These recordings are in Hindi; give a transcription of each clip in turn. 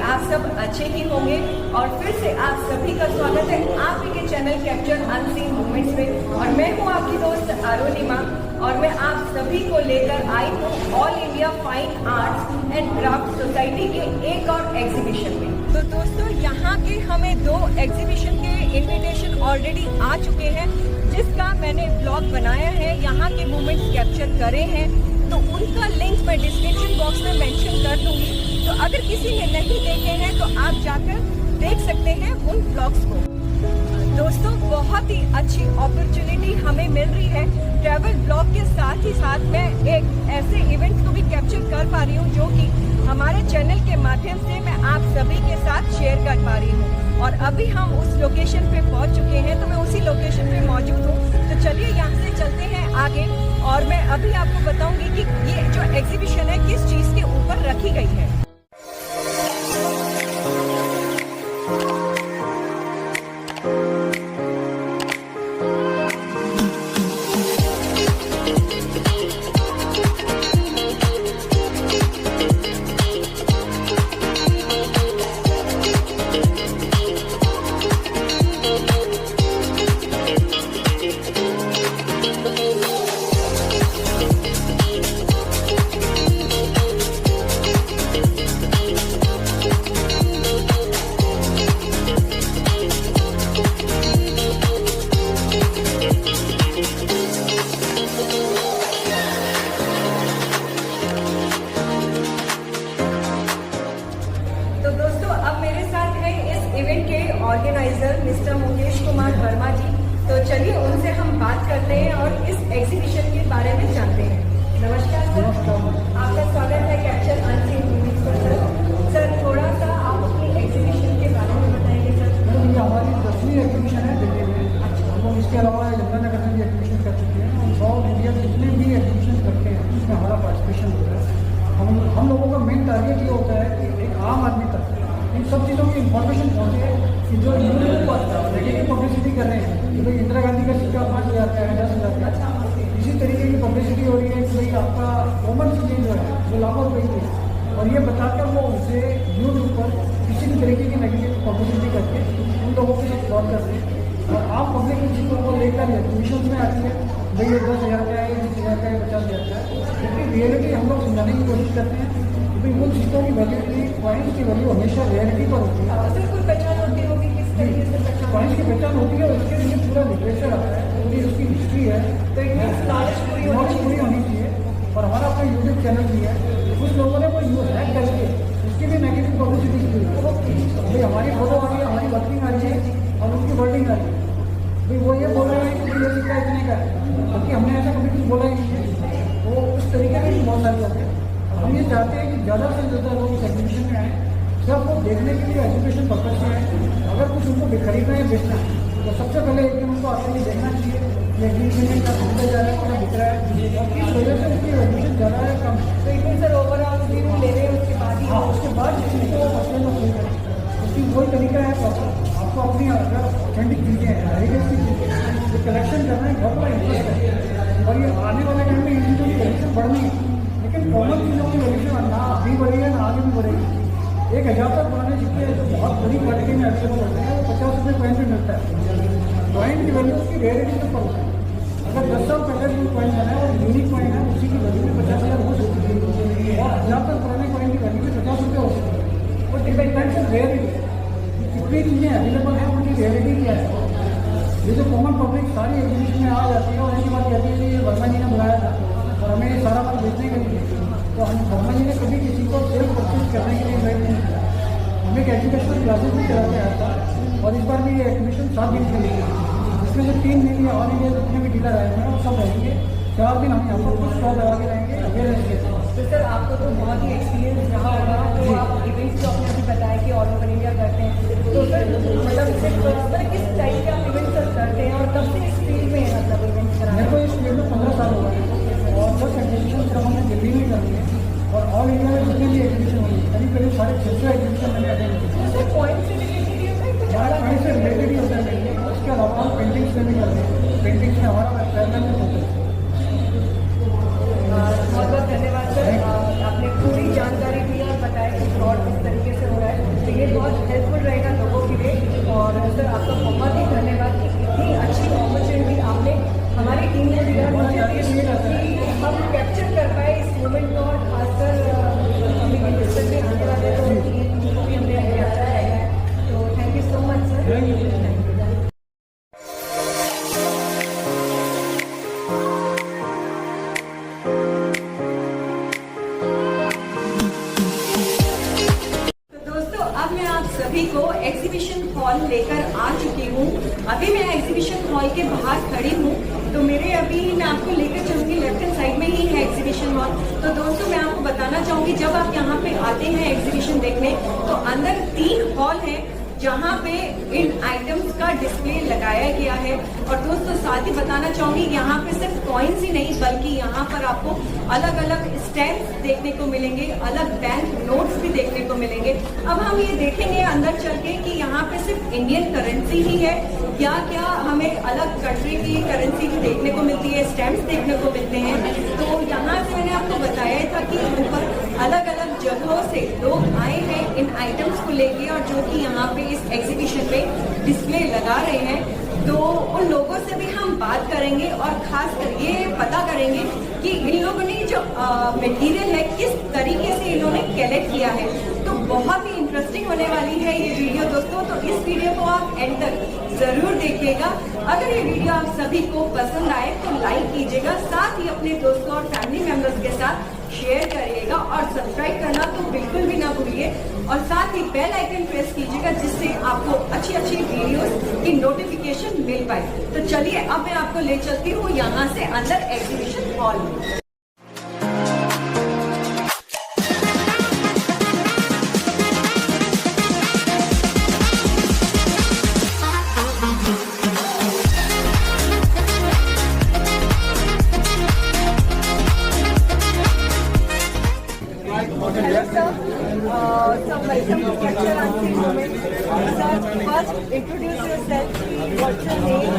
आप सब अच्छे ही होंगे और फिर से आप सभी का स्वागत है आप के चैनल कैप्चर अनसीन मोमेंट्स में। और मैं हूँ आपकी दोस्त अरुणिमा और मैं आप सभी को लेकर आई हूँ all India fine arts and craft society के एक और एग्जीबिशन में। तो दोस्तों यहाँ के हमें 2 एग्जीबिशन के इन्विटेशन ऑलरेडी आ चुके हैं जिसका मैंने ब्लॉग बनाया है, यहाँ के मोमेंट्स कैप्चर करे हैं, तो उनका लिंक मैं डिस्क्रिप्शन बॉक्स में मेंशन कर दूंगी। तो अगर किसी ने नहीं देखे हैं तो आप जाकर देख सकते हैं उन ब्लॉग्स को। दोस्तों बहुत ही अच्छी अपॉर्चुनिटी हमें मिल रही है ट्रैवल ब्लॉग के साथ ही साथ मैं एक ऐसे इवेंट को भी कैप्चर कर पा रही हूँ जो कि हमारे चैनल के माध्यम से मैं आप सभी के साथ शेयर कर पा रही हूँ। और अभी हम उस लोकेशन पे पहुँच चुके हैं, तो मैं उसी लोकेशन पे मौजूद हूँ। तो चलिए यहाँ से चलते हैं आगे और मैं अभी आपको बताऊंगी कि ये जो एग्जीबिशन है किस चीज़ के ऊपर रखी गई है। ऑर्गेनाइजर मिस्टर मुकेश कुमार वर्मा जी, तो चलिए उनसे हम बात करते हैं और इस एग्जीबिशन के बारे में जानते हैं। नमस्कार सर, आपका स्वागत है कैप्चर अनसीन मोमेंट्स पर। सर थोड़ा सा आप अपनी एग्जीबिशन के बारे में बताएंगे सर। ये हमारी 10वीं एग्जीबिशन है दिल्ली में। हम लोग इसके अलावा यमुनानगर में भी एग्जीबिशन कर चुके हैं और साउथ इंडिया जितने भी एग्जीबिशन करते हैं उसमें हमारा पार्टिसिपेशन होता है। हम लोगों का मेन टारगेट ये होता है कि एक आम आदमी तक इन सब चीज़ों की इंफॉर्मेशन पहुँचे कि जो यूट्यूब पर नेगेटिव पब्लिसिटी कर रहे हैं कि भाई इंदिरा गांधी का सिक्का 5,000 का है, 10,000 का, इसी तरीके की पब्लिसिटी हो रही है कि भाई आपका कॉमन चीज़ें जो है वो लाखों रुपये की है और ये बताकर वो उनसे यूट्यूब पर किसी भी तरीके की नेगेटिव पब्लिसिटी करके उन लोगों के साथ फ्रॉड करते हैं और आम पब्लिक इन चीज़ों को लेकर एग्जीबिशन में आती है भाई ये 10,000 का है, 20,000 का है, 50,000 का है। लेकिन रियलिटी हम लोग समझाने की कोशिश करते हैं कि भाई उन चीज़ों की वैल्यू पॉइंट्स की वैल्यू हमेशा रियलिटी पर होती है। सर कोई पहचान होती होगी किस तरीके से पहचान? पॉइंट्स की पहचान होती है, उसके लिए पूरा लिटरेचर आता है, पूरी उसकी हिस्ट्री है, तो नॉलेज पूरी होनी चाहिए। और हमारा अपना यूट्यूब चैनल भी है, कुछ लोगों ने कोई हैक करके उसकी भी नेगेटिव पब्लिसिटी की है। भाई हमारी फोटो आ रही है, हमारी वर्किंग आ रही है और उनकी वर्डिंग आ रही है, भाई वो ये बोल रहे हैं कि ये सिक्का इतने का है, क्योंकि हमने ऐसा कभी कुछ बोला ही नहीं है। वो उस तरीके से बहुत सारे लोग हैं। हम ये चाहते हैं कि ज़्यादा से ज़्यादा लोग इस एग्जीबिशन में आए, सबको देखने के लिए एजुकेशन पर्पज से आए। अगर कुछ उनको खरीदना है बेचना है तो सबसे पहले एक दिन उनको आके ये देखना चाहिए कि एग्जीबिशन में क्या खरीदा जा रहा है, क्या बिक रहा है, और इस वजह से उनकी एजुकेशन ज़्यादा है कम। तो इतने सर ओवरऑल व्यू ले रहे हैं उसके बाद ही। हाँ, उसके बाद जिसको मसले में कोई करें, क्योंकि वही तरीका है आपको अपनी अगर ऑथेंटिक चीज़ें हैं, हेरिटेज की चीज़ें जो कलेक्शन करना है बहुत बड़ा इंटरेस्ट है और ये आने वाले टाइम में इन चीज़ों की कलेक्शन बढ़नी है। लेकिन कॉमन चीज़ों की वैल्यूशन ना अभी बढ़ी है ना आगे भी बढ़ेगी। 1,000 तक पुराने सिक्के जो बहुत बड़ी क्वालिटी में अवेलेबल होते हैं वो 50 रुपये कॉइन भी मिलता है। कॉइन की वैल्यू उसकी रेयरिटी के ऊपर होता है। अगर 10 साल पहले जो कॉइन बना है और यूनिक कॉइन है उसी की वैल्यू भी 50,000 हो सकती है और 1,000 तक पुराने कॉइन की वैल्यू भी 50 रुपये हो सकती है। और डिपेंडेंट है रेयरिटी, कितनी चीज़ें अवेलेबल हैं उनकी रेयरिटी क्या है। ये जो कॉमन पब्लिक सारी एग्जीबिशन में आ जाती है और ऐसी बात कहती है कि ये वर्मा जी ने बुलाया था और हमें ये सारा बात बेचने के लिए, तो हम वर्मा जी ने कभी किसी को सेल्फ परचेज करने के लिए इन्वाइट नहीं किया। हम एक एजुकेशनल क्लासेस भी चलाते आया था और इस बार भी ये एग्जीबिशन 7 दिन के लिए, इसमें जो 3 दिन या ऑल इंडिया जितने भी डीलर आए हैं वो सब रहेंगे। 4 दिन हम यहाँ पर कुछ स्टॉल लगा के रहेंगे अवेयरनेस के साथ। तो सर आपको तो बहुत ही एक्सपीरियंस रहा होगा, तो आप इवेंट्स जो आपने अभी बताया कि ऑल ओवर इंडिया करते हैं, तो सर मतलब किस टाइप के आप इवेंट्स करते हैं और कब से इस फील्ड में है मतलब इवेंट्स कराना? मेरे को इस फील्ड में 15 साल हो गए और 10 एग्जीबिशन सिर्फ हमने दिल्ली में करनी है और ऑल इंडिया में जितने भी एग्जीबिशन होंगे करीब 600 एग्जीबिशन मैंने अटेंड किया। सर पॉइंट से रिलेटेड ही होता है कुछ? पॉइंट से रिलेटेड ही होता है। उसके अलावा हम पेंटिंग्स में भी करते हैं, पेंटिंग्स में हमारा पैरेलल में होता है। बहुत बहुत धन्यवाद सर, आपने पूरी जानकारी दी और बताया कि फ्रॉड किस तरीके से हो रहा है। अगर भी आने वाले हैं तो इनको भी हमने अच्छा रहेगा। तो thank you so much sir. Thank you. अब मैं आप सभी को एग्जीबिशन हॉल लेकर आ चुकी हूँ। अभी मैं एग्जीबिशन हॉल के बाहर खड़ी हूँ, तो मेरे अभी मैं आपको लेकर चलूंगी, लेफ्ट हैंड साइड में ही है एग्जीबिशन हॉल। तो दोस्तों मैं आपको बताना चाहूंगी, जब आप यहाँ पे आते हैं एग्जीबिशन देखने, तो अंदर 3 हॉल है जहाँ पे इन आइटम्स का डिस्प्ले लगाया गया है। और दोस्तों साथ ही बताना चाहूंगी, यहाँ पे सिर्फ कॉइन्स ही नहीं बल्कि यहाँ पर आपको अलग अलग स्टैम्प्स देखने को मिलेंगे, अलग बैंक नोट्स भी देखने को मिलेंगे। अब हम ये देखेंगे अंदर चल के कि यहाँ पे सिर्फ इंडियन करेंसी ही है या क्या हमें अलग कंट्री की करेंसी भी देखने को मिलती है, स्टैम्प्स देखने को मिलते हैं। तो यहाँ से मैंने आपको बताया था कि ऊपर अलग अलग जगहों से लोग आए हैं इन आइटम्स को लेके, और जो कि यहाँ पे इस एग्जीबिशन में डिस्प्ले लगा रहे हैं। तो उन लोगों से भी हम बात करेंगे और खास कर ये पता करेंगे कि इन लोगों ने जो मटेरियल है किस तरीके से इन्होंने कलेक्ट किया है। तो बहुत ही इंटरेस्टिंग होने वाली है ये वीडियो दोस्तों, तो इस वीडियो को आप एंड तक जरूर देखिएगा। अगर ये वीडियो आप सभी को पसंद आए तो लाइक कीजिएगा, साथ ही अपने दोस्तों और फैमिली मेंबर्स के साथ शेयर करिएगा और सब्सक्राइब करना तो बिल्कुल भी ना भूलिए, और साथ ही बेल आइकन प्रेस कीजिएगा जिससे आपको अच्छी अच्छी वीडियोस की नोटिफिकेशन मिल पाए। तो चलिए अब मैं आपको ले चलती हूँ यहाँ से अंदर एग्जीबिशन हॉल में। Welcome to Capture Unseen Moments. Sir, first introduce yourself. What's your name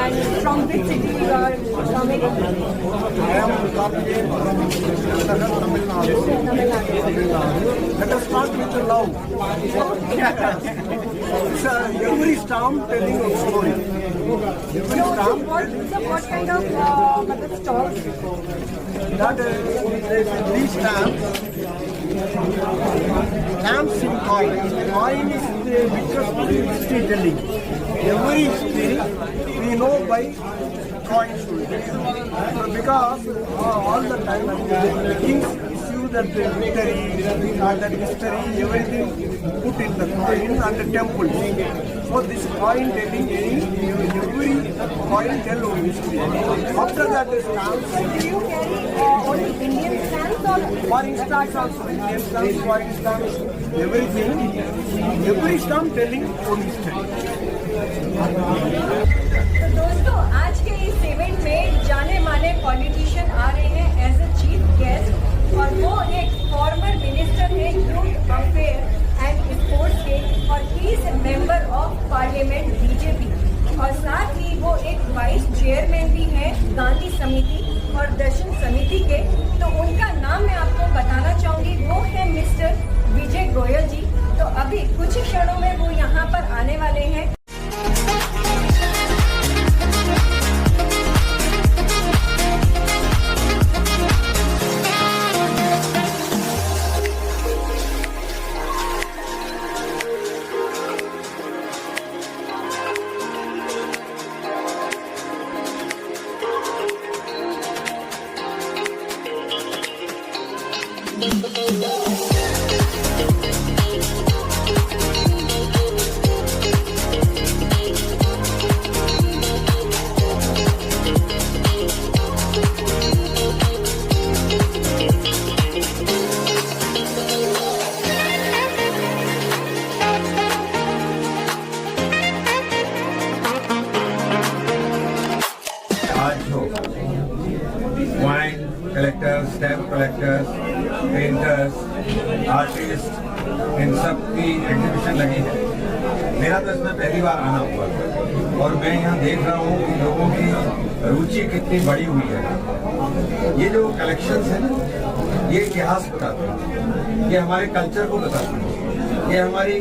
and from which city you are coming? I am Karthikeyan from Tamil Nadu. Let us start with the love. It's every stamp telling a story. Every stamp What kind of stalls? that these stamps in coin. Coin is the biggest history telling. Every history we know by coins. Because all the time the kings issue that victory, that history, everything put in the coin and the temple. So this coin telling every coin tell our history. After that the stamps. Do you carry only Indian stamps or For instance also Indian stamps, foreign stamps, everything, every stamp telling own history. तो दोस्तों आज के इस इवेंट में जाने माने पॉलिटिशियन आ रहे हैं एज अ चीफ गेस्ट, और वो एक फॉर्मर मिनिस्टर है यूथ अफेयर एंड स्पोर्ट्स के, और he is a member of parliament BJP, और साथ ही वो एक वाइस चेयरमैन भी है गांधी समिति और दर्शन समिति के। तो उनका नाम मैं आपको बताना चाहूंगी, वो है मिस्टर विजय गोयल जी। तो अभी कुछ ही क्षणों में वो यहाँ पर आने वाले हैं। Collectors, stamp collectors, painters, artist, इन सब की एग्जीबिशन लगी है। मेरा तो इसमें पहली बार आना हुआ था और मैं यहाँ देख रहा हूँ कि लोगों की रुचि कितनी बड़ी हुई है। ये जो कलेक्शंस है ना, ये इतिहास बताते हैं, ये हमारे कल्चर को बताते हैं, ये हमारी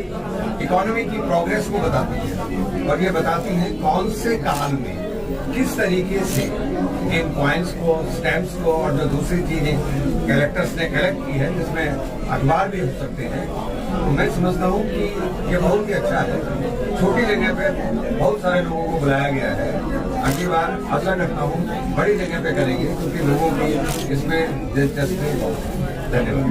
इकोनॉमी की प्रोग्रेस को बताती है, और ये बताती हैं कौन से काल में किस तरीके से इन कॉइन्स को, स्टैम्प्स को और जो दूसरी चीजें कलेक्टर्स ने कलेक्ट की है, जिसमें अखबार भी हो सकते हैं, तो मैं समझता हूँ कि ये बहुत ही अच्छा है। छोटी जगह पे बहुत सारे लोगों को बुलाया गया है। अगली बार आशा करता हूँ बड़ी जगह पे करेंगे, क्योंकि लोगों की इसमें दिलचस्पी बहुत है। धन्यवाद।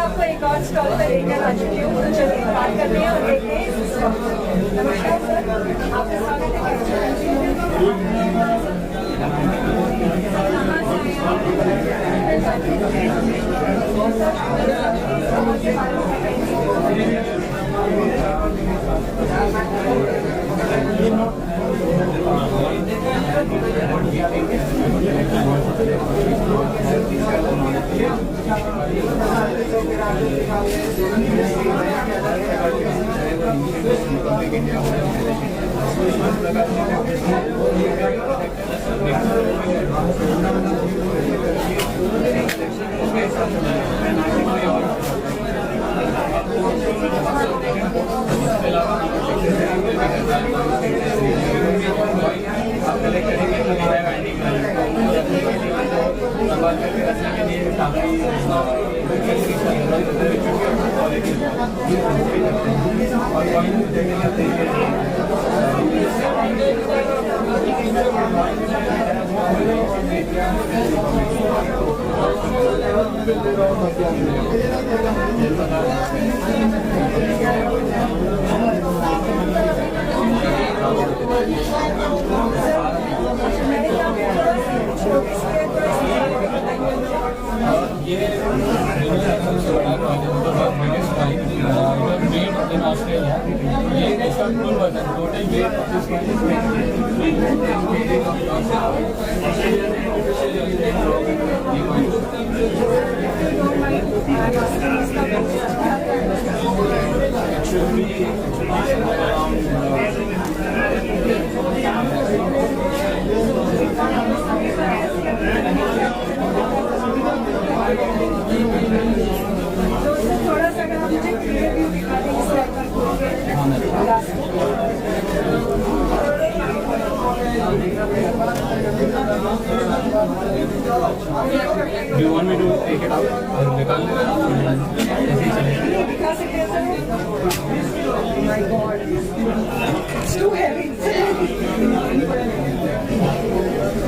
आपको एक और स्टॉल पर लेकर आ चुकी हूँ, तो चलिए बात करते हैं और देखते हैं इस स्टॉल पर। नमस्कार सर, आपका स्वागत Do you want me to take it out or निकाल Oh my God, it's too heavy.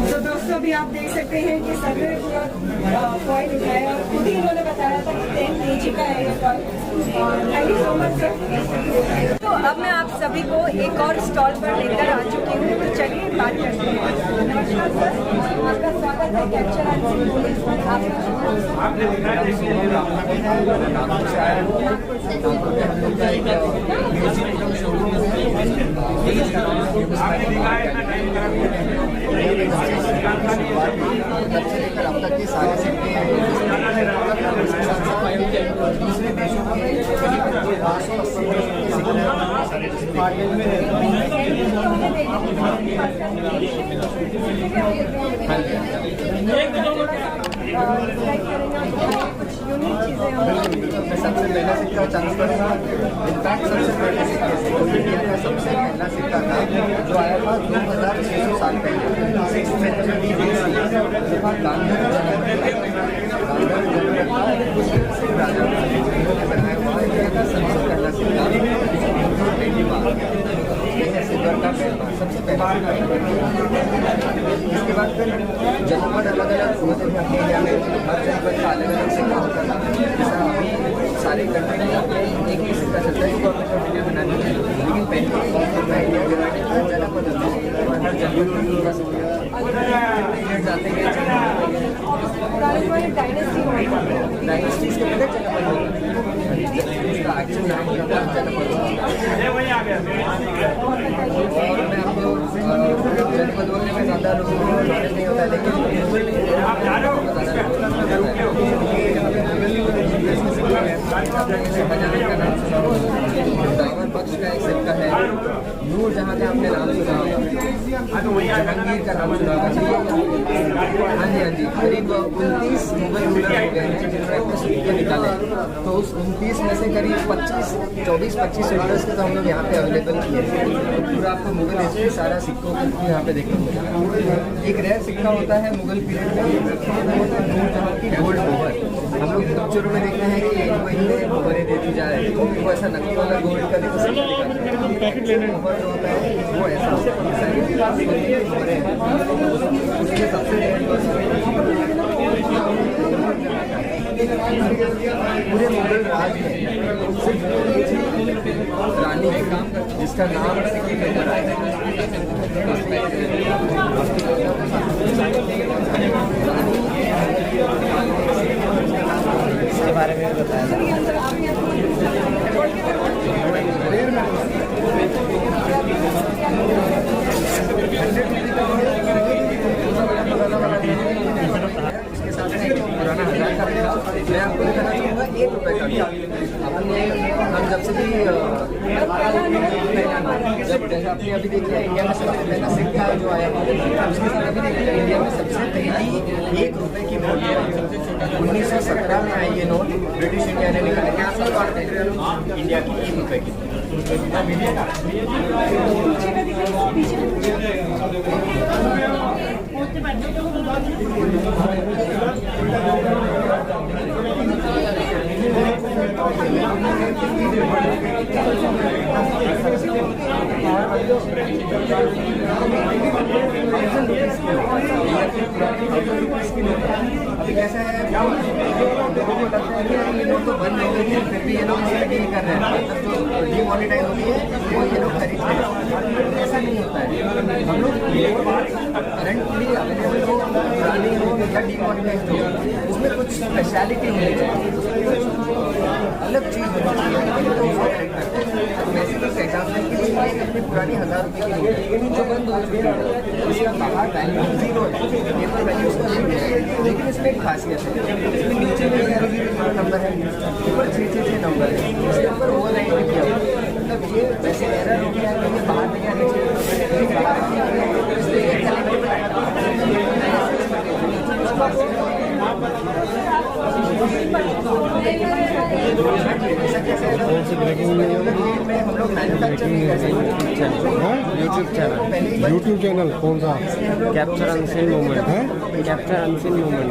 तो दोस्तों अभी आप देख सकते हैं कि सर ने पूरा पॉइंट उठाया और खुद ही इन्होंने बताया था कि 10 kg का है ये point. Thank you so much sir. तो अब मैं आप सभी को एक और स्टॉल पर लेकर आ चुकी हूँ, तो चलिए बात करते हैं। नमस्कार सर, आपका स्वागत है कैप्चर एंड सीन पुलिस पर। अब तक की सारे दूसरे देशों में बिल्कुल मैं सबसे पहला सिक्का चालू करूँगा। इनफैक्ट सबसे पहले सिक्के से इंडिया का सबसे पहला सिक्का था जो आया था 2600 साल पहले। सबसे पहला सिक्का सिल्वर का सबसे पहला। इसके बाद फिर जनपद अलग अलग होते थे अपने इंडिया में, हर जनपद का अलग अलग सिक्का होता था। जैसा अभी सारे कंट्री में एक ही सिक्का चलता है गवर्नमेंट ऑफ इंडिया बनाने में, लेकिन पहले इंडिया के हर जनपद हर जनपद जाते गए डायनेस्टीज के पहले जनपद होता उसका एक्चुअल नाम होता था जनपद। और मैं आपको जनपद बोलने में ज़्यादा लोगों को नॉलेज नहीं होता, लेकिन दावर बख्श का एक सिक्का है, नूर जहाँ का आपने नाम सुना होगा, जहांगीर का नाम सुना होगा। हाँ जी करीब 29 मुगल रूलर हो गए हैं जिन्होंने अपने सिक्के निकाले। तो उस 29 में से करीब 24-25 रूलर्स के तो हम लोग यहाँ पे अवेलेबल किए थे। पूरा आपको मुगल हिस्ट्री सारा सिक्कों को यहाँ पे देखने को मिलेगा। एक रेयर सिक्का होता है मुगल पीरियड में, नूर जहाँ की गोल्ड मोहर। हम लोग पिक्चरों में देखते हैं कि इनको इतने मोहरें देती जाए, वो ऐसा नकली वाला गोल्ड का देखो सिक्का दिखाते हैं। मोहर जो होता है वो ऐसा मोहरें हैं, उसमें सबसे रेयर पूरे मुगल राज में सिर्फ रानी जिसका नाम सिक्के के ऊपर आया इसके बारे में बताया पुराना 1000 का था। मैं आपको दिखाना चाहूँगा 1 रुपये का। अपने हम जब से भी जब जैसे आपने अभी देखिए इंडिया में सबसे पहला सिक्का जो आया उसके साथ अभी देखिए इंडिया में सबसे पहली 1 रुपये की नोट 1917 में आई ये नोट, ब्रिटिश इंडिया ने निकाला। क्या सब बात देख रहे हैं इंडिया की 1 रुपये की। अभी कैसा है लोगों को लगता है कि ये लोग तो बंद हो गई है, फिर भी ये लोग नहीं कर रहे हैं, मतलब जो डिमोनेटाइज हो गई है वो ये लोग खरीद रहे हैं। ऐसा नहीं होता है, हम लोग करंटली अवेलेबल हो, पुरानी हो या डिमोनेटाइज हो, उसमें कुछ स्पेशलिटी होनी चाहिए, अलग चीज़ होनी चाहिए, तो वो करेक्ट करते हैं। वैसे तो एग्जाम्पल के लिए अपनी पुरानी 1000 रुपये की नोट जो बंद हो चुकी है, उसका बाहर वैल्यू 0 है, पेपर वैल्यू उसका 0 है, लेकिन इसमें एक खासियत है, इसमें नीचे में 0 नंबर है, ऊपर 6 नंबर है, इसके ऊपर ओवर लाइन भी किया हुआ है। मतलब ये वैसे एरर हो गया कि बाहर नहीं आने चाहिए, इसलिए हम लोग मैन्युफैक्चर नहीं कर सकते। यूट्यूब चैनल कौन सा? कैप्चर अनसीन मोमेंट है, कैप्चर अनसीन मोमेंट।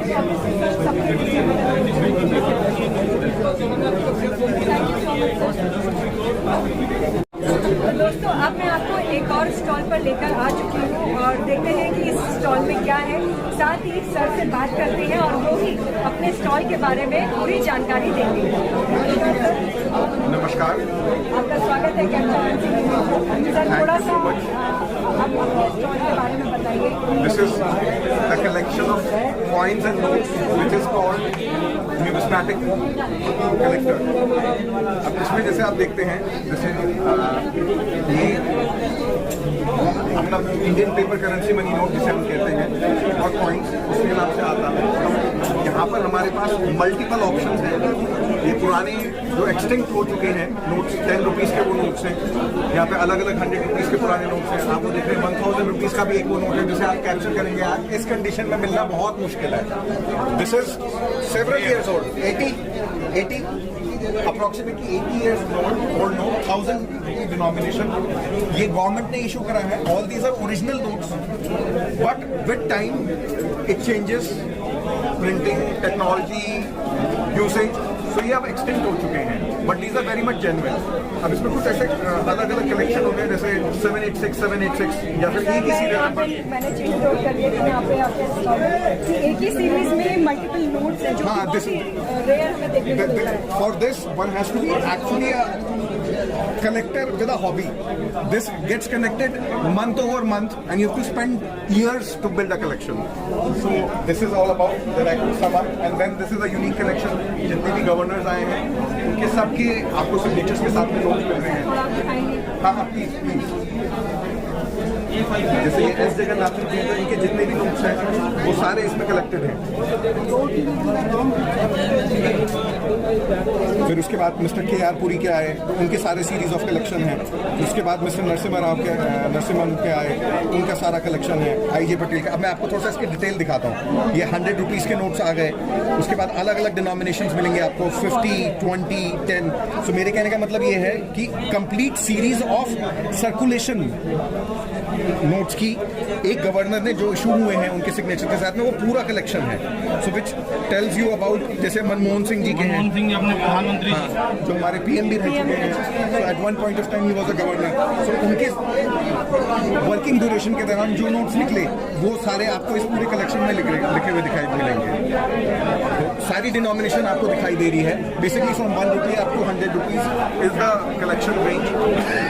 दोस्तों अब मैं आपको एक और स्टॉल पर लेकर आ चुकी हूँ और देखते हैं कि इस स्टॉल में क्या है। साथ ही सर से बात करते हैं और वो ही अपने स्टॉल के बारे में पूरी जानकारी देंगे। नमस्कार, आपका स्वागत है कैप्चर। सर थोड़ा सा आप अपने स्टॉल के बारे में बताइए। This is a collection of coins and notes which is called numismatic collector. अब इसमें जैसे आप देखते हैं, जैसे ये अपना Indian paper currency money note जिसे हम कहते हैं और कॉइन्स उसके नाम से आता है। यहाँ पर हमारे पास मल्टीपल ऑप्शंस हैं। ये पुराने जो एक्सटिंक्ट हो चुके हैं नोट्स, 10 रुपीज़ के वो नोट्स हैं। यहाँ पे अलग अलग 100 रुपीज़ के पुराने नोट्स हैं। आपको देख रहे हैं 1000 रुपीज़ का भी एक वो नोट है जिसे आप कैप्चर करेंगे। आज इस कंडीशन में मिलना बहुत मुश्किल है। This is several years old, 80 approximately 80 years old note, 1000 rupee denomination. ये गवर्नमेंट ने इशू करा है. All these are original notes, but with time it changes. Printing technology usage, so ये अब एक्सटेंड हो चुके हैं. But these are very much genuine. अब इसमें कुछ ऐसे अलग अलग कलेक्शन हो गए जैसे 786 या फिर एक ही सीरियल नंबर. मैंने चीज नोट कर लिया कि यहाँ पे आपके स्टॉल में एक ही सीरीज में मल्टीपल नोट्स हैं जो हाँ, बहुत ही रेयर हमें देखने को मिलता है. For this, one has to be actually a collector with a hobby. This gets connected month over month, and you have to spend years to build a collection. So this is all about the Raccoon Summer, and then this is a unique collection. जितने भी गवर्नर्स आए हैं, उनके सबके आपको सिग्नेचर्स के साथ में नोट्स मिल रहे हैं. थोड़ा आप दिखाएंगे. हाँ, प्लीज प्लीज. जैसे ये एस जगन्नाथ जी हैं, तो इनके जितने भी नोट्स हैं वो सारे इसमें कलेक्टेड हैं. फिर उसके बाद मिस्टर KR पुरी के आए, तो उनके सारे सीरीज ऑफ कलेक्शन हैं. उसके बाद मिस्टर नरसिम्हा के आए, उनका सारा कलेक्शन है. IJ पटेल का. अब मैं आपको थोड़ा सा इसकी डिटेल दिखाता हूँ. ये 100 रुपीज़ के नोट्स आ गए. उसके बाद अलग अलग डिनोमिनेशंस मिलेंगे आपको, 50, 20, 10. सो मेरे कहने का मतलब ये है कि complete series of circulation notes की एक गवर्नर ने जो इशू हुए हैं उनके सिग्नेचर के साथ में, वो पूरा कलेक्शन है. सो विच टेल्स यू अबाउट, जैसे मनमोहन सिंह जी के हैं, मनमोहन सिंह अपने प्रधानमंत्री, हाँ, जो हमारे PM भी रह चुके हैं. So at one point of time he was a governor. So उनके वर्किंग ड्यूरेशन के दौरान जो नोट्स निकले वो सारे आपको इस पूरे कलेक्शन में लिखे हुए दिखाई मिलेंगे. तो सारी डिनोमिनेशन आपको दिखाई दे रही है. बेसिकली फ्रॉम 1 रुपये up to 100 rupees is the collection range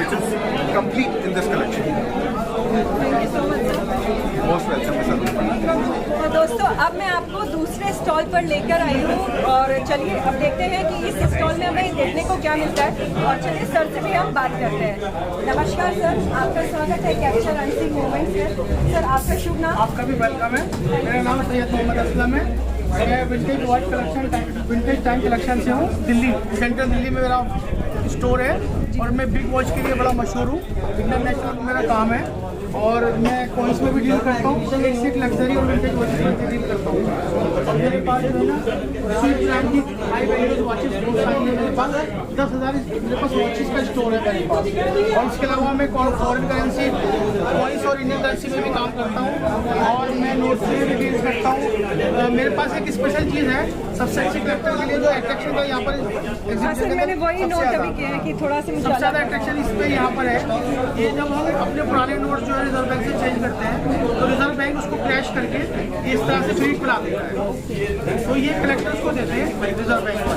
which is complete in this collection. Most welcome. तो दोस्तों अब मैं आपको दूसरे स्टॉल पर लेकर आई हूँ और चलिए अब देखते हैं कि इस स्टॉल में हमें देखने को क्या मिलता है. और चलिए सर से भी हम बात करते हैं. नमस्कार सर, आपका स्वागत है कैप्चर अनसीन मोमेंट्स में. सर आपका शुभ नाम? आपका भी वेलकम है. मेरा नाम सैयद मोहम्मद असलम है. मैं vintage watch collection, vintage time collection से हूँ. दिल्ली, सेंट्रल दिल्ली में मेरा स्टोर है और मैं बिग वॉच के लिए बड़ा मशहूर हूँ. इंटरनेशनल मेरा काम है और मैं कॉइन्स में भी डील करता हूँ. एक लग्जरी और विंटेज वॉचेस में डील करता हूँ. और मेरे पास जो है ना स्विस ब्रांड की हाई वैल्यू वॉचेस बहुत सारी है. मेरे पास 10,000 मेरे पास वॉचेस का स्टोर है मेरे पास. और इसके अलावा मैं फॉरेन करेंसी, कॉइन्स और इंडियन करेंसी में भी काम करता हूँ और मैं नोट्स में भी डील करता हूँ. मेरे पास एक स्पेशल चीज़ है सबसे अच्छी कलेक्टर के लिए जो अट्रैक्शन का यहाँ पर. हाँ सर, मैंने वही नोट अभी किया है कि थोड़ा सा सबसे ज़्यादा अट्रैक्शन इस पे यहाँ पर है. ये जब हम अपने पुराने नोट जो है रिजर्व बैंक से चेंज करते हैं तो रिजर्व बैंक उसको क्रैश करके इस तरह से फ्री बना देता है. तो ये कलेक्टर्स को देते हैं रिजर्व बैंक को.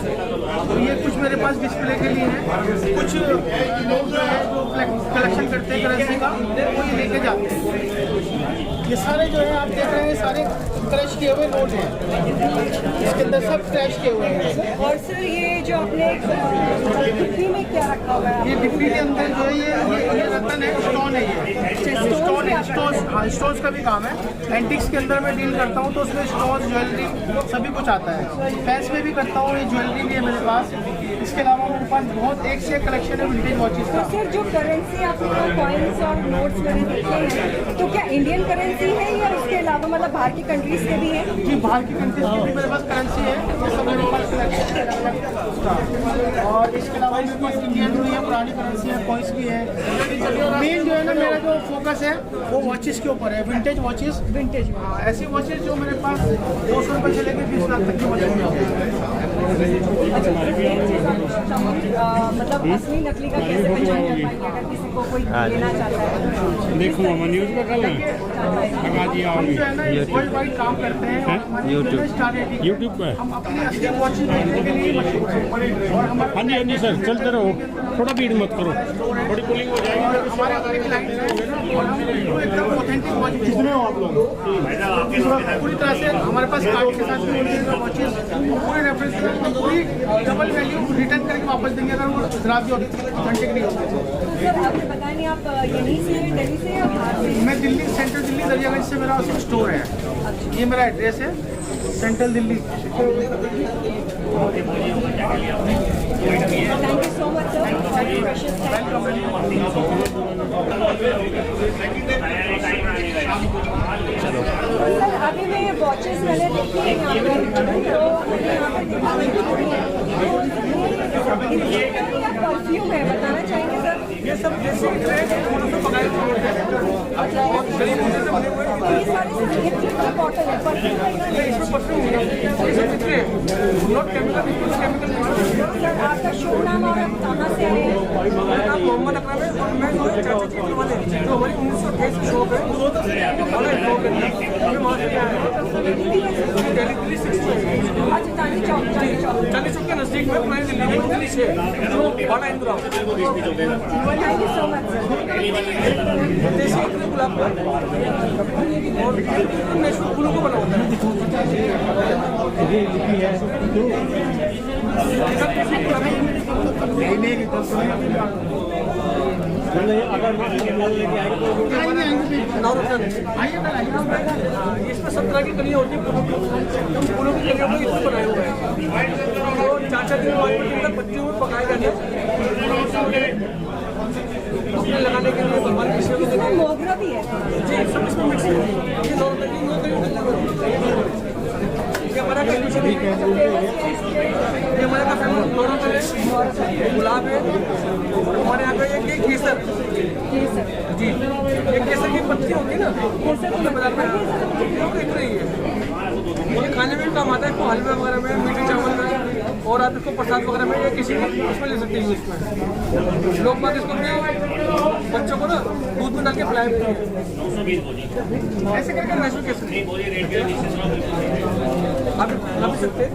तो ये कुछ मेरे पास डिस्प्ले के लिए है. कुछ लोग जो है जो कलेक्शन करते हैं करेंसी का वो ये लेके जाते हैं. ये सारे जो है आप देख रहे हैं सारे क्रैश किए हुए नोट हैं. इसके अंदर सब क्रैश किए हुए हैं. और सर ये जो आपने डिब्बी में क्या रखा हुआ है? ये डिब्बी के अंदर जो है ये रतन है, स्टोन है. ये स्टोन है, स्टोन्स का भी काम है. एंटिक्स के अंदर मैं डील करता हूँ तो उसमें स्टोन, ज्वेलरी सभी कुछ आता है. पैस में भी करता हूँ, ये ज्वेलरी भी है मेरे पास. इसके अलावा मेरे पास बहुत एक से एक कलेक्शन है विंटेज वॉचेस का. सर जो करेंसी आपने कॉइन्स और नोट्स मैंने देखे हैं तो क्या इंडियन करेंसी है या उसके अलावा मतलब बाहर की कंट्रीज के भी हैं? जी, बाहर की कंट्रीज की भी मेरे पास करेंसी है. ये सब मेरे पास कलेक्शन है. और इसके अलावा मेरे पास इंडियन भी है, पुरानी करेंसी है, कॉइन्स भी है. मेन जो है ना मेरा जो फोकस है वो वॉचेस के ऊपर है. विंटेज वॉचेस, विंटेज ऐसी वॉचेस जो मेरे पास 200 रुपये से लेकर 20 लाख तक की वॉचेस. मतलब असली नकली का कैसे पहचान कर पाएंगे अगर किसी को कोई लेना चाहता है? देखो मामा न्यूज़ पे कल लगा दिया हम जो है ना वर्ल्ड वाइड काम करते हैं. यूट्यूब पे हम अपनी असली वॉचेस बेचने के लिए मशहूर हैं. और हमारे हाँ जी सर, चलते रहो, थोड़ा भीड़ मत करो, थोड़ी पुलिंग हो जाएगी. और हमारे अपने क्लाइंट्स हैं और हम उनको एकदम ऑथेंटिक वॉच बेचते हैं. आप लोग पूरी तरह से हमारे पास कार्ड के साथ भी ओरिजिनल वॉचेस पूरे रेफरेंस के साथ पूरी डबल वैल्यू रिटर्न करके वापस देंगे अगर वो खराब भी ऑथेंटिक नहीं होती. सर आपने बताया नहीं आप यहीं से दिल्ली से या बाहर से? मैं दिल्ली, सेंट्रल दिल्ली दरियागंज से मेरा स्टोर है. ये मेरा एड्रेस है, central Delhi. Thank you so much sir. Sir अभी मैं वॉचेस मैंने देखी है यहाँ पे तो मुझे यहाँ पे दिखा परफ्यूम है, बताना चाहेंगे सर? ये सब देसी ट्रेड फूलों से पकाए हुए होते हैं और जड़ी बूटी से बने हुए हैं। ये सारे सर ये कॉटन है, परफ्यूम है ना? नहीं, इसमें परफ्यूम नहीं है, ये सब चित्रे नॉट केमिकल, बिल्कुल केमिकल नहीं है। सर आपका शुभ नाम और आप कहाँ से आए हैं? मेरा नाम मोहम्मद अकरम है और मैं जो है चाचा जी वाले जो हमारी 1928 की शॉप है हमारा शॉप है, मैं वहाँ से आया हूँ। दिल्ली 360 अच्छा, चांदनी चौक, चांदनी चौक। चांदनी चौक के नज़दीक में पुरानी दिल्ली में दिल्ली से बड़ा Indira thank you so much sir. देसी इतने गुलाब का और नेशनल फूलों को बना होता है। इसमें 17 की कलियाँ होती है फूलों की कलियों को इसमें बनाया हुआ है और 4-4 दिन 5 दिन तक बच्चों में पकाया जाता है अपने लगाने के लिए भगवान की सेवा इसमें मोगरा भी है थोड़ा सा। जी सब इसमें मिक्स है। ये हमारा का कुछ नहीं है, ये हमारे का फेमस नॉर्मल है, गुलाब है और हमारे यहाँ का ये केसर जी, ये केसर की पत्ती होती है ना, केसर को बाजार में इतना ही है। ये खाने में काम आता है, इसको हलवे वगैरह में, मीठे चावल में और आप इसको प्रसाद वगैरह में या किसी भी उसमें ले सकते हैं यूज में। लोग बात इसको अपने बच्चों को ना दूध में डाल के पिलाए देते हैं, ऐसे करके मैसूर केसर आप भी सकते हैं।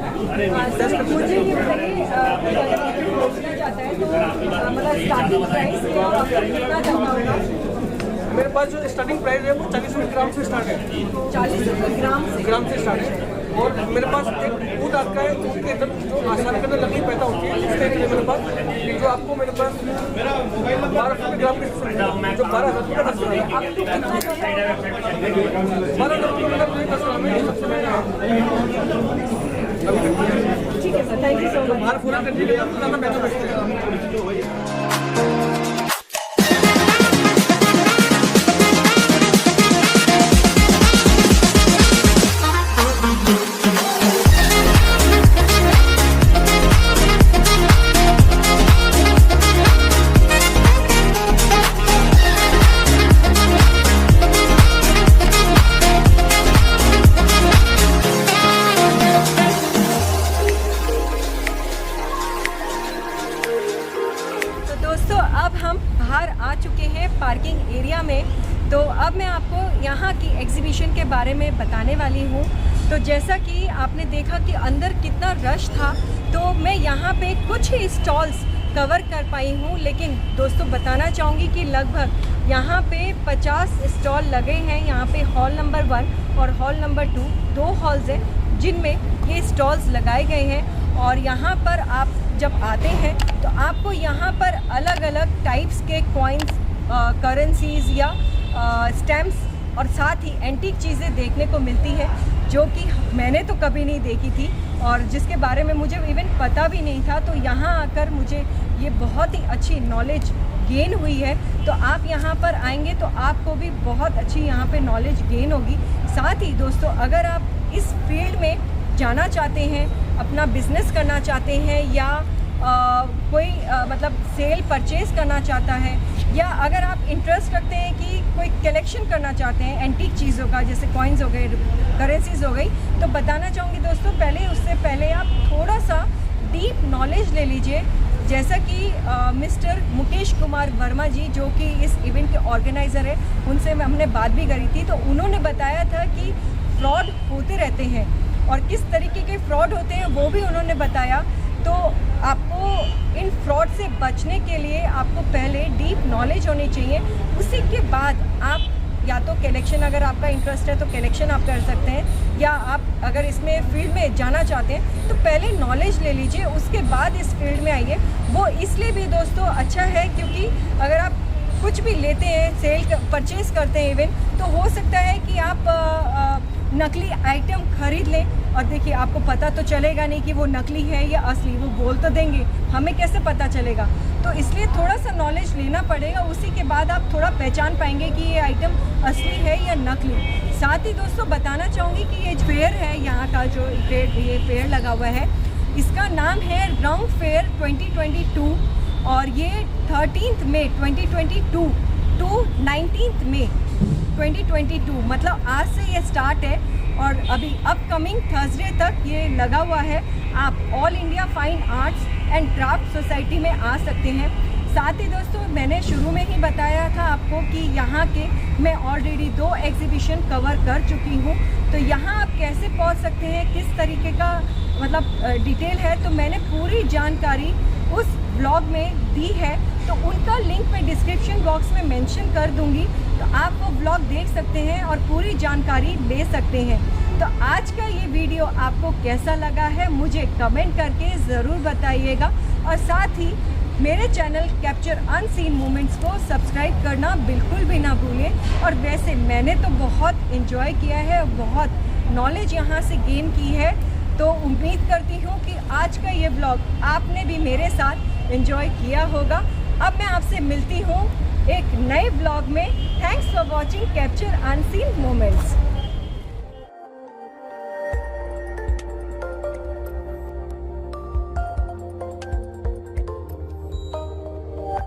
मुझे ये बताइए अगर सोचना चाहता है तो मतलब स्टार्टिंग प्राइस क्या कितना जाता होगा? मेरे पास जो स्टार्टिंग प्राइस है वो 40 रुपये ग्राम से स्टार्ट है, 40 रुपये ग्राम से स्टार्ट है। और मेरे पास एक ऊँट आता है, ऊँट के अंदर जो आसान के अंदर लकड़ी पैदा होती है उसके लिए मेरे पास जो आपको मेरे पास 12 रुपये ग्राम की जो 12,000 रुपये का 10 ग्राम है, 12,000 रुपये का 10 ग्राम है, सबसे महंगा है। ठीक है sir, thank you so much. बाहर पूरा कंट्री ले आपको ज़्यादा महंगा बेचते हैं। पार्किंग एरिया में। तो अब मैं आपको यहाँ की एग्जीबिशन के बारे में बताने वाली हूँ। तो जैसा कि आपने देखा कि अंदर कितना रश था, तो मैं यहाँ पे कुछ ही स्टॉल्स कवर कर पाई हूँ, लेकिन दोस्तों बताना चाहूँगी कि लगभग यहाँ पे 50 स्टॉल लगे हैं। यहाँ पे हॉल नंबर 1 और हॉल नंबर 2 दो हॉल्स हैं जिनमें ये स्टॉल्स लगाए गए हैं। और यहाँ पर आप जब आते हैं तो आपको यहाँ पर अलग अलग टाइप्स के कॉइन्स, करेंसीज या स्टैम्प्स और साथ ही एंटीक चीज़ें देखने को मिलती है, जो कि मैंने तो कभी नहीं देखी थी और जिसके बारे में मुझे इवन पता भी नहीं था। तो यहाँ आकर मुझे ये बहुत ही अच्छी नॉलेज गेन हुई है। तो आप यहाँ पर आएंगे तो आपको भी बहुत अच्छी यहाँ पे नॉलेज गेन होगी। साथ ही दोस्तों, अगर आप इस फील्ड में जाना चाहते हैं, अपना बिजनेस करना चाहते हैं या कोई मतलब सेल परचेज़ करना चाहता है, या अगर आप इंटरेस्ट रखते हैं कि कोई कलेक्शन करना चाहते हैं एंटीक चीज़ों का, जैसे कॉइन्स हो गए, करेंसीज हो गई, तो बताना चाहूँगी दोस्तों, उससे पहले आप थोड़ा सा डीप नॉलेज ले लीजिए। जैसा कि मिस्टर मुकेश कुमार वर्मा जी, जो कि इस इवेंट के ऑर्गेनाइज़र है, उनसे हमने बात भी करी थी। तो उन्होंने बताया था कि फ्रॉड होते रहते हैं और किस तरीके के फ्रॉड होते हैं वो भी उन्होंने बताया। तो आपको इन फ्रॉड से बचने के लिए आपको पहले डीप नॉलेज होनी चाहिए। उसी के बाद आप या तो कलेक्शन, अगर आपका इंटरेस्ट है तो कलेक्शन आप कर सकते हैं, या आप अगर इसमें फील्ड में जाना चाहते हैं तो पहले नॉलेज ले लीजिए, उसके बाद इस फील्ड में आइए। वो इसलिए भी दोस्तों अच्छा है क्योंकि अगर आप कुछ भी लेते हैं, सेल परचेज़ करते हैं इवन, तो हो सकता है कि आप नकली आइटम खरीद लें और देखिए आपको पता तो चलेगा नहीं कि वो नकली है या असली। वो बोल तो देंगे, हमें कैसे पता चलेगा? तो इसलिए थोड़ा सा नॉलेज लेना पड़ेगा, उसी के बाद आप थोड़ा पहचान पाएंगे कि ये आइटम असली है या नकली। साथ ही दोस्तों बताना चाहूँगी कि ये फेयर है, यहाँ का जो ये फेयर लगा हुआ है, इसका नाम है रंग फेयर 2022 और ये 13 मई 2022 टू 19 मई 2022, मतलब आज से ये स्टार्ट है और अभी अपकमिंग थर्सडे तक ये लगा हुआ है। आप all India fine arts and craft society में आ सकते हैं। साथ ही दोस्तों, मैंने शुरू में ही बताया था आपको कि यहाँ के मैं ऑलरेडी 2 एग्जीबिशन कवर कर चुकी हूँ। तो यहाँ आप कैसे पहुँच सकते हैं, किस तरीके का मतलब डिटेल है, तो मैंने पूरी जानकारी उस ब्लॉग में दी है। तो उनका लिंक मैं डिस्क्रिप्शन बॉक्स में मेंशन कर दूंगी, तो आप वो ब्लॉग देख सकते हैं और पूरी जानकारी ले सकते हैं। तो आज का ये वीडियो आपको कैसा लगा है मुझे कमेंट करके ज़रूर बताइएगा, और साथ ही मेरे चैनल कैप्चर अनसीन मोमेंट्स को सब्सक्राइब करना बिल्कुल भी ना भूलें। और वैसे मैंने तो बहुत एंजॉय किया है, बहुत नॉलेज यहाँ से गेन की है, तो उम्मीद करती हूँ कि आज का ये ब्लॉग आपने भी मेरे साथ एंजॉय किया होगा। अब मैं आपसे मिलती हूँ एक नए ब्लॉग में। Thanks for watching capture unseen moments.